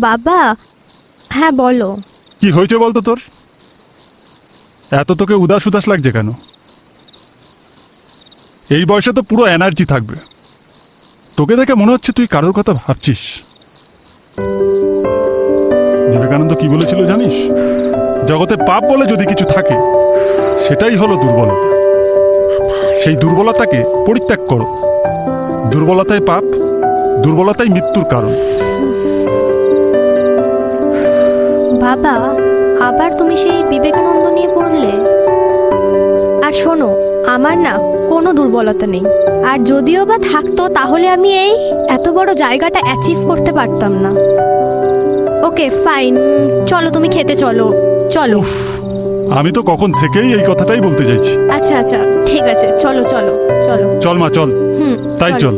বাবা। হ্যাঁ বলো। কি হয়েছে বলতো তোর? এত তোকে উদাস উদাস লাগছে কেন? এই বয়সে তো পুরো এনার্জি থাকবে। তোকে দেখে মনে হচ্ছে তুই কারোর কথা ভাবছিস। বিবেকানন্দ কি বলেছিল জানিস? জগতে পাপ বলে যদি কিছু থাকে সেটাই হলো দুর্বলতা। সেই দুর্বলতাকে পরিত্যাগ করো। দুর্বলতাই পাপ, দুর্বলতাই মৃত্যুর কারণ। বাবা, আবার তুমি সেই বিবেকানন্দ নিয়ে পড়লে? আর শোনো, আমার না কোনো দুর্বলতা নেই। আর যদিও বা থাকতো তাহলে আমি এই এত বড় জায়গাটা অ্যাচিভ করতে পারতাম না। ওকে ফাইন, চলো তুমি খেতে চলো। চলো। আমি তো কখন থেকেই এই কথাটাই বলতে চাইছি। আচ্ছা আচ্ছা, ঠিক আছে, চলো চলো চলো। চল মা চল। তাই চল।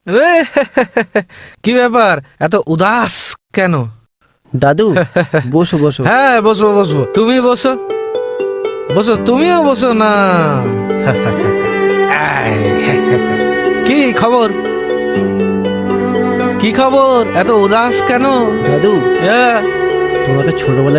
রে কি ব্যাপার, এত উদাস কেন? দাদু বসো বসো। হ্যাঁ বসবো বসবো, তুমি বসো বসো, তুমিও বসো না। কি খবর, কি খবর, এত উদাস কেন? দাদু হ্যাঁ তোমাকে ছোটবেলা